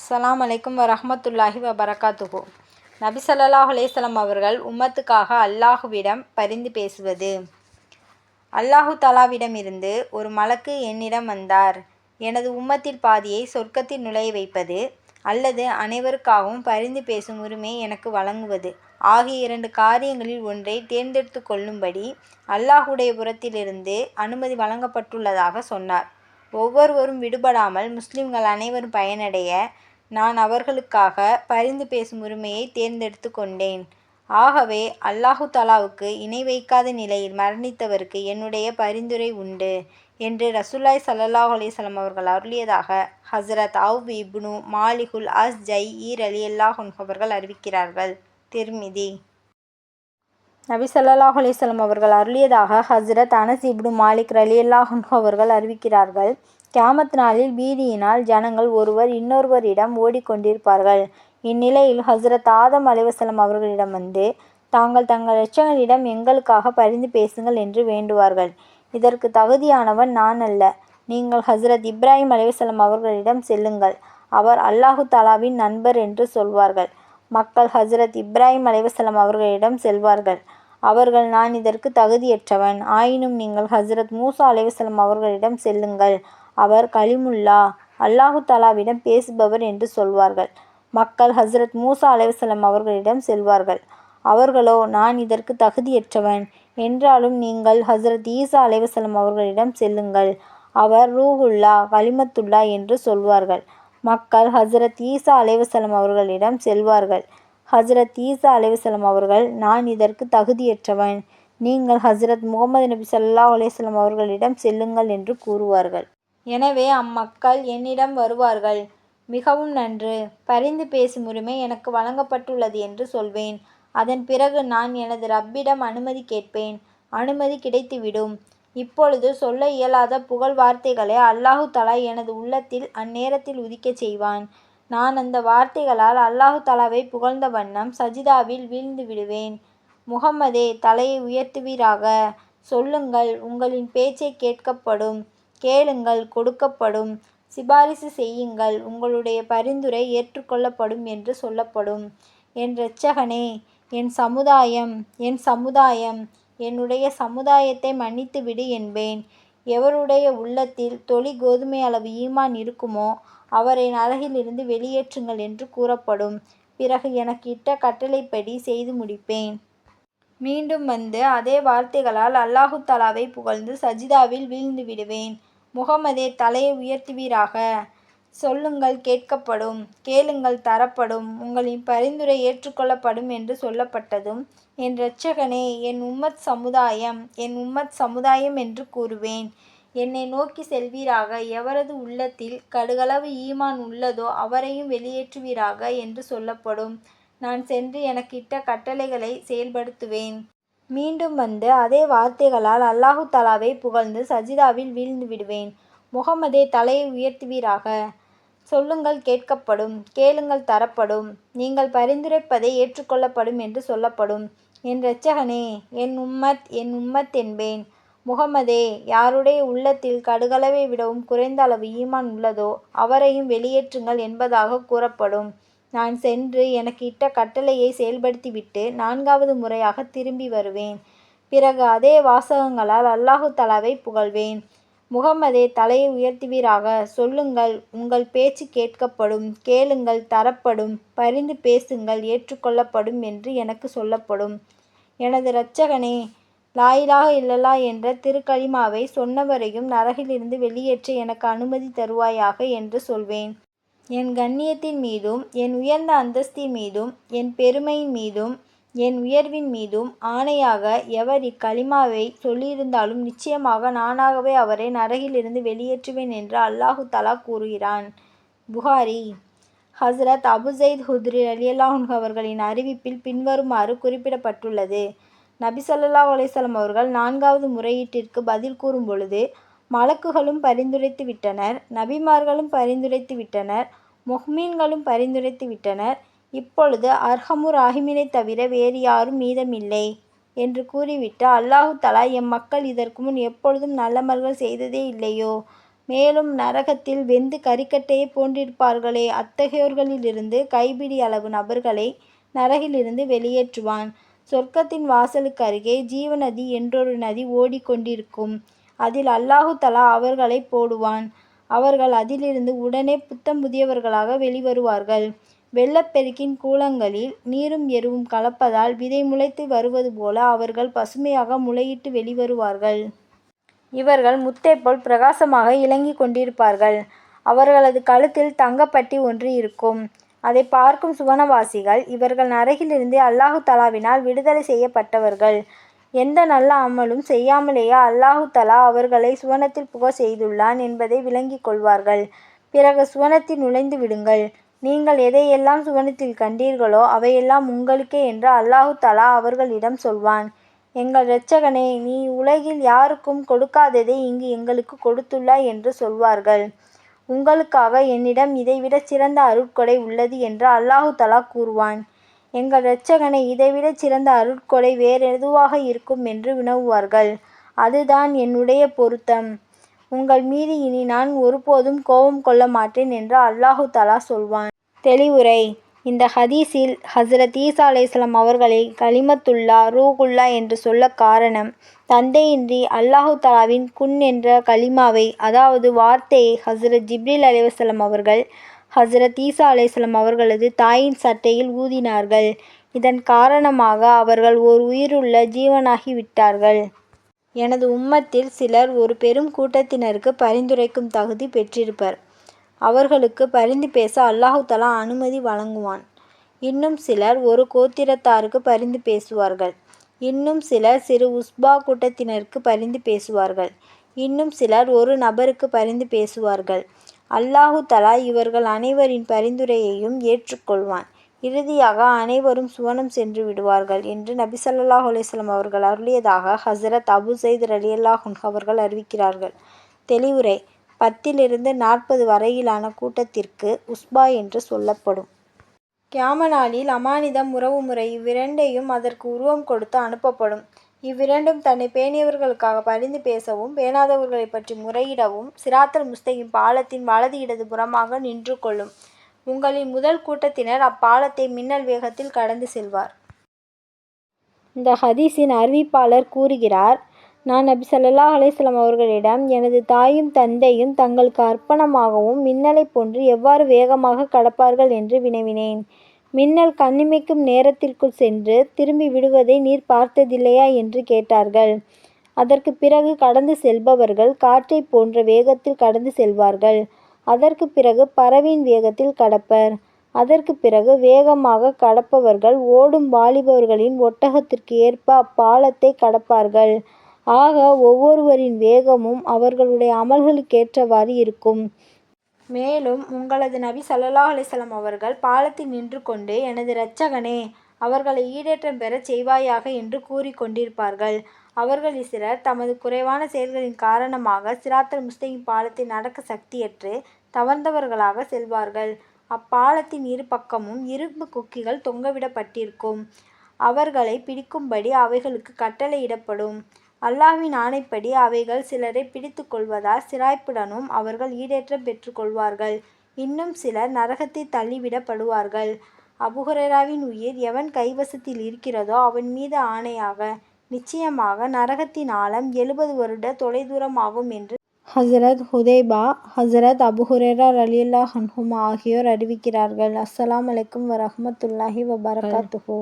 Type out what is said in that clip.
அஸ்ஸலாமு அலைக்கும் வரஹ்மத்துல்லாஹி வபரகாத்துஹு. நபி ஸல்லல்லாஹு அலைஹி வஸல்லம் அவர்கள் உம்மத்துக்காக அல்லாஹுவிடம் பரிந்து பேசுவது. அல்லாஹு தஆலாவிடமிருந்து ஒரு மலக்கு என்னிடம் வந்தார். எனது உம்மத்தில் பாதியை சொர்க்கத்தில் நுழைய வைப்பது அல்லது அனைவருக்காகவும் பரிந்து பேசும் உரிமையை எனக்கு வழங்குவது ஆகிய இரண்டு காரியங்களில் ஒன்றை தேர்ந்தெடுத்து கொள்ளும்படி அல்லாஹுடைய புறத்திலிருந்து அனுமதி வழங்கப்பட்டுள்ளதாக சொன்னார். ஒவ்வொருவரும் விடுபடாமல் முஸ்லிம்கள் அனைவரும் பயனடைய நான் அவர்களுக்காக பரிந்து பேசும் உரிமையை தேர்ந்தெடுத்து கொண்டேன். ஆகவே அல்லாஹு தஆலாவுக்கு இணை வைக்காத நிலையில் மரணித்தவருக்கு என்னுடைய பரிந்துரை உண்டு என்று ரசூலுல்லாஹி ஸல்லல்லாஹு அலைஹி வஸல்லம் அவர்கள் அருளியதாக ஹஸ்ரத் அவ்ஃப் இப்னு மாலிகுல் அஸ்ஜஇ ரலியல்லாஹு அன்ஹு அவர்கள் அறிவிக்கிறார்கள். திர்மிதி. நபி ஸல்லல்லாஹு அலைஹி வஸல்லம் அவர்கள் அருளியதாக ஹஸ்ரத் அனஸ் இப்னு மாலிக் ரலியல்லாஹு அன்ஹு அவர்கள் அறிவிக்கிறார்கள். கியாமத் நாளில் பீதியினால் ஜனங்கள் ஒருவர் இன்னொருவரிடம் ஓடிக்கொண்டிருப்பார்கள். இந்நிலையில் ஹஸ்ரத் ஆதம் அலைஹிஸ்ஸலாம் அவர்களிடம் வந்து தாங்கள் தங்கள் இரட்சகனிடம் எங்களுக்காக பரிந்து பேசுங்கள் என்று வேண்டுவார்கள். இதற்கு தகுதியானவன் நான் அல்ல. நீங்கள் ஹஸ்ரத் இப்ராஹிம் அலைஹிஸ்ஸலாம் அவர்களிடம் செல்லுங்கள். அவர் அல்லாஹு தஆலாவின் நண்பர் என்று சொல்வார்கள். மக்கள் ஹஸ்ரத் இப்ராஹிம் அலைஹிஸ்ஸலாம் அவர்களிடம் செல்வார்கள். அவர்கள் நான் இதற்கு தகுதியற்றவன். ஆயினும் நீங்கள் ஹஸ்ரத் மூசா அலைஹிஸ்ஸலாம் அவர்களிடம் செல்லுங்கள். அவர் கலிமுல்லா அல்லாஹு தஆலாவிடம் பேசுபவர் என்று சொல்வார்கள். மக்கள் ஹஸ்ரத் மூசா அலைஹிஸ்ஸலாம் அவர்களிடம் செல்வார்கள். அவர்களோ நான் இதற்கு தகுதியற்றவன். என்றாலும் நீங்கள் ஹஸ்ரத் ஈசா அலைஹிஸ்ஸலாம் அவர்களிடம் செல்லுங்கள். அவர் ரூஹுல்லா கலிமத்துல்லா என்று சொல்வார்கள். மக்கள் ஹஸ்ரத் ஈசா அலைஹிஸ்ஸலாம் அவர்களிடம் செல்வார்கள். ஹஸ்ரத் ஈசா அலைஹிஸ்ஸலாம் அவர்கள் நான் இதற்கு தகுதியற்றவன். நீங்கள் ஹஸ்ரத் முஹம்மது நபி ஸல்லல்லாஹு அலைஹி வஸல்லம் அவர்களிடம் செல்லுங்கள் என்று கூறுவார்கள். எனவே அம்மக்கள் என்னிடம் வருவார்கள். மிகவும் நன்று, பரிந்து பேசும் உரிமை எனக்கு வழங்கப்பட்டுள்ளது என்று சொல்வேன். அதன் பிறகு நான் எனது ரப்பிடம் அனுமதி கேட்பேன். அனுமதி கிடைத்துவிடும். இப்பொழுது சொல்ல இயலாத புகழ் வார்த்தைகளை அல்லாஹு தஆலா எனது உள்ளத்தில் அந்நேரத்தில் உதிக்கச் செய்வான். நான் அந்த வார்த்தைகளால் அல்லாஹு தஆலாவை புகழ்ந்த வண்ணம் சஜிதாவில் வீழ்ந்து விடுவேன். முஹம்மதே, தலையை உயர்த்துவீராக. சொல்லுங்கள், உங்களின் பேச்சை கேட்கப்படும். கேளுங்கள், கொடுக்கப்படும். சிபாரிசு செய்யுங்கள், உங்களுடைய பரிந்துரை ஏற்றுக்கொள்ளப்படும் என்று சொல்லப்படும். என் இரட்சகனே, என் சமுதாயம் என் சமுதாயம் என்னுடைய சமுதாயத்தை மன்னித்துவிடு என்பேன். எவருடைய உள்ளத்தில் தொளி கோதுமை அளவு ஈமான் இருக்குமோ அவரை நரகிலிருந்து வெளியேற்றுங்கள் என்று கூறப்படும். பிறகு எனக்கு இட்ட கட்டளைப்படி செய்து முடிப்பேன். மீண்டும் வந்து அதே வார்த்தைகளால் அல்லாஹு தஆலாவை புகழ்ந்து சஜிதாவில் வீழ்ந்து விடுவேன். முஹம்மதே, தலையை உயர்த்துவீராக. சொல்லுங்கள், கேட்கப்படும். கேளுங்கள், தரப்படும். உங்களின் பரிந்துரை ஏற்றுக்கொள்ளப்படும் என்று சொல்லப்பட்டதும் என் இரட்சகனே, என் உம்மத் சமுதாயம் என் உம்மத் சமுதாயம் என்று கூறுவேன். என்னை நோக்கி செல்வீராக. எவரது உள்ளத்தில் கடுகளவு ஈமான் உள்ளதோ அவரையும் வெளியேற்றுவீராக என்று சொல்லப்படும். நான் சென்று எனக்கு இட்ட கட்டளைகளை செயல்படுத்துவேன். மீண்டும் வந்து அதே வார்த்தைகளால் அல்லாஹு தஆலாவை புகழ்ந்து சஜிதாவில் வீழ்ந்து விடுவேன். முஹம்மதே, தலையை உயர்த்துவீராக. சொல்லுங்கள், கேட்கப்படும். கேளுங்கள், தரப்படும். நீங்கள் பரிந்துரைப்பதை ஏற்றுக்கொள்ளப்படும் என்று சொல்லப்படும். என் இரட்சகனே, என் உம்மத் என்பேன். முஹம்மதே, யாருடைய உள்ளத்தில் கடுகளவை விடவும் குறைந்த அளவு ஈமான் உள்ளதோ அவரையும் வெளியேற்றுங்கள் என்பதாக கூறப்படும். நான் சென்று எனக்கு இட்ட கட்டளையை செயல்படுத்திவிட்டு 4வது முறையாக திரும்பி வருவேன். பிறகு அதே வாசகங்களால் அல்லாஹு தஆலாவை புகழ்வேன். முஹம்மதே, தலையை உயர்த்துவீராக. சொல்லுங்கள், உங்கள் பேச்சு கேட்கப்படும். கேளுங்கள், தரப்படும். பரிந்து பேசுங்கள், ஏற்றுக்கொள்ளப்படும் என்று எனக்கு சொல்லப்படும். எனது இரட்சகனே, லா இலாஹ இல்லல்லாஹ் என்ற திருக்கலிமாவை சொன்னவரையும் நரகிலிருந்து வெளியேற்ற எனக்கு அனுமதி தருவாயாக என்று சொல்வேன். என் கண்ணியத்தின் மீதும் என் உயர்ந்த அந்தஸ்தின் மீதும் என் பெருமையின் மீதும் என் உயர்வின் மீதும் ஆணையாக எவர் இக்கலிமாவை சொல்லியிருந்தாலும் நிச்சயமாக நானாகவே அவரை நரகிலிருந்து வெளியேற்றுவேன் என்று அல்லாஹு தஆலா கூறுகிறான். புகாரி. ஹஸ்ரத் அபு ஸைத் ஹுத்ரி ரலியல்லாஹு அன்ஹு அவர்களின் அறிவிப்பில் பின்வருமாறு குறிப்பிடப்பட்டுள்ளது. நபி ஸல்லல்லாஹு அலைஹி வஸல்லம் அவர்கள் 4வது முறையீட்டிற்கு பதில் கூறும் பொழுது மலக்குகளும் பரிந்துரைத்து விட்டனர், நபிமார்களும் பரிந்துரைத்து விட்டனர், முஃமின்களும் பரிந்துரைத்து விட்டனர். இப்பொழுது அர்ஹமுர் ராஹிமீனை தவிர வேறு யாரும் மீதமில்லை என்று கூறிவிட்டு அல்லாஹு தஆலா எம்மக்கள் இதற்கு முன் எப்பொழுதும் நல்லமல்கள் செய்ததே இல்லையோ, மேலும் நரகத்தில் வெந்து கரிக்கட்டையை போன்றிருப்பார்களே, அத்தகையோர்களிலிருந்து கைப்பிடி அளவு நபர்களை நரகிலிருந்து வெளியேற்றுவான். சொர்க்கத்தின் வாசலுக்கு அருகே ஜீவநதி என்றொரு நதி ஓடிக்கொண்டிருக்கும். அதில் அல்லாஹு தஆலா அவர்களை போடுவான். அவர்கள் அதிலிருந்து உடனே புத்தம் புதியவர்களாக வெளிவருவார்கள். வெள்ளப்பெருக்கின் கூலங்களில் நீரும் எருவும் கலப்பதால் விதை முளைத்து வருவது போல அவர்கள் பசுமையாக முளையிட்டு வெளிவருவார்கள். இவர்கள் முத்தைப்போல் பிரகாசமாக இலங்கிக் கொண்டிருப்பார்கள். அவர்களது கழுத்தில் தங்கப்பட்டி ஒன்று இருக்கும். அதை பார்க்கும் சுவனவாசிகள், இவர்கள் நரகிலிருந்து அல்லாஹு தஆலாவினால் விடுதலை செய்யப்பட்டவர்கள். எந்த நல்ல அமலும் செய்யாமலேயே அல்லாஹு தஆலா அவர்களை சுவனத்தில் புகச் செய்துள்ளான் என்பதை விளங்கிக் கொள்வார்கள். பிறகு சுவனத்தில் நுழைந்து விடுங்கள். நீங்கள் எதையெல்லாம் சுவனத்தில் கண்டீர்களோ அவையெல்லாம் உங்களுக்கே என்று அல்லாஹு தஆலா அவர்களிடம் சொல்வான். எங்கள் இரட்சகனே, நீ உலகில் யாருக்கும் கொடுக்காததை இங்கு எங்களுக்கு கொடுத்துள்ளாய் என்று சொல்வார்கள். உங்களுக்காக என்னிடம் இதைவிடச் சிறந்த அருட்கொடை உள்ளது என்று அல்லாஹு தஆலா கூறுவான். எங்கள் இரட்சகனே, இதைவிடச் சிறந்த அருட்கொடை வேறெதுவாக இருக்கும் என்று வினவுவார்கள். அதுதான் என்னுடைய பொருத்தம். உங்கள் மீது இனி நான் ஒருபோதும் கோபம் கொள்ள மாட்டேன் என்று அல்லாஹு தஆலா சொல்வான். தெளிவுரை: இந்த ஹதீஸில் ஹஸ்ரத் ஈசா அலைஹிஸ்ஸலாம் அவர்களை கலிமத்துல்லா, ரூஹுல்லா என்று சொல்லக் காரணம், தந்தையின்றி அல்லாஹு தஆலாவின் குன் என்ற கலிமாவை, அதாவது வார்த்தையை ஹஸ்ரத் ஜிப்ரீல் அலைஹிஸ்ஸலாம் அவர்கள் ஹஸ்ரத் ஈசா அலைஹிஸ்ஸலாம் அவர்களது தாயின் சட்டையில் ஊதினார்கள். இதன் காரணமாக அவர்கள் ஓர் உயிருள்ள ஜீவனாகி விட்டார்கள். எனது உம்மத்தில் சிலர் ஒரு பெரும் கூட்டத்தினருக்கு பரிந்துரைக்கும் தகுதி பெற்றிருப்பர். அவர்களுக்கு பரிந்து பேச அல்லாஹு தஆலா அனுமதி வழங்குவான். இன்னும் சிலர் ஒரு கோத்திரத்தாருக்கு பரிந்து பேசுவார்கள். இன்னும் சிலர் சிறு உஸ்பா கூட்டத்தினருக்கு பரிந்து பேசுவார்கள். இன்னும் சிலர் ஒரு நபருக்கு பரிந்து பேசுவார்கள். அல்லாஹு தஆலா இவர்கள் அனைவரின் பரிந்துரையையும் ஏற்றுக்கொள்வான். இறுதியாக அனைவரும் சுவனம் சென்று விடுவார்கள் என்று நபி ஸல்லல்லாஹு அலைஹி வஸல்லம் அவர்கள் அருளியதாக ஹஸ்ரத் அபூ ஸைத் ரலியல்லாஹு அன்ஹு அவர்கள் அறிவிக்கிறார்கள். தெளிவுரை: 10 - 40 வரையிலான கூட்டத்திற்கு உஸ்பா என்று சொல்லப்படும். கியாம நாளில் அமானிதம், உறவுமுறை இவ்விரண்டையும் அதற்கு உருவம் கொடுத்து அனுப்பப்படும். இவ்விரண்டும் தன்னை பேணியவர்களுக்காக பரிந்து பேசவும், பேணாதவர்களைப் பற்றி முறையிடவும் சிராத்தல் முஸ்தகீம் பாலத்தின் வலது இடது புறமாக நின்று கொள்ளும். உங்களில் முதல் கூட்டத்தினர் அப்பாலத்தை மின்னல் வேகத்தில் கடந்து செல்வார். இந்த ஹதீஸின் அறிவிப்பாளர் கூறுகிறார்: நான் நபி ஸல்லல்லாஹு அலைஹி வஸல்லம் அவர்களிடம், எனது தாயும் தந்தையும் தங்களுக்கு அர்ப்பணமாகவும் மின்னலைப் போன்று எவ்வாறு வேகமாக கடப்பார்கள் என்று வினவினேன். மின்னல் கண்ணிமைக்கும் நேரத்திற்குள் சென்று திரும்பி விடுவதை நீர் பார்த்ததில்லையா என்று கேட்டார்கள். அதற்கு பிறகு கடந்து செல்பவர்கள் காற்றைப் போன்ற வேகத்தில் கடந்து செல்வார்கள். அதற்கு பிறகு பறவையின் வேகத்தில் கடப்பர். அதற்கு பிறகு வேகமாக கடப்பவர்கள் ஓடும் வாலிபர்களின் ஒட்டகத்திற்கு ஏற்ப அப்பாலத்தை கடப்பார்கள். ஆக ஒவ்வொருவரின் வேகமும் அவர்களுடைய அமல்களுக்கேற்றவாறு இருக்கும். மேலும் உங்களது நபி ஸல்லல்லாஹு அலைஹி வஸல்லம் அவர்கள் பாலத்தில் நின்று கொண்டு, எனது இரட்சகனே, அவர்களை ஈடேற்றம் பெறச் செய்வாயாக என்று கூறிக்கொண்டிருப்பார்கள். அவர்களில் சிலர் தமது குறைவான செயல்களின் காரணமாக சிராத்தல் முஸ்தகீம் பாலத்தை நடக்க சக்தியற்று தவழ்ந்தவர்களாக செல்வார்கள். அப்பாலத்தின் இரு பக்கமும் இரும்பு கொக்கிகள் தொங்கவிடப்பட்டிருக்கும். அவர்களை பிடிக்கும்படி அவைகளுக்கு கட்டளையிடப்படும். அல்லாஹ்வின் ஆணைப்படி அவைகள் சிலரை பிடித்து கொள்வதால் சிராய்ப்புடனும் அவர்கள் ஈடேற்றம் பெற்றுக் கொள்வார்கள். இன்னும் சிலர் நரகத்தில் தள்ளிவிடப்படுவார்கள். அபூ ஹுரைராவின் உயிர் எவன் கைவசத்தில் இருக்கிறதோ அவன் மீது ஆணையாக, நிச்சயமாக நரகத்தின் ஆழம் 70 வருட தொலைதூரமாகும் என்று ஹஸ்ரத் ஹுதைபா, ஹஸ்ரத் அபூ ஹுரைரா ரலியல்லாஹு அன்ஹுமா ஆகியோர் அறிவிக்கிறார்கள். அஸ்ஸலாமு அலைக்கும் வரஹ்மத்துல்லாஹி வபரகாத்துஹு.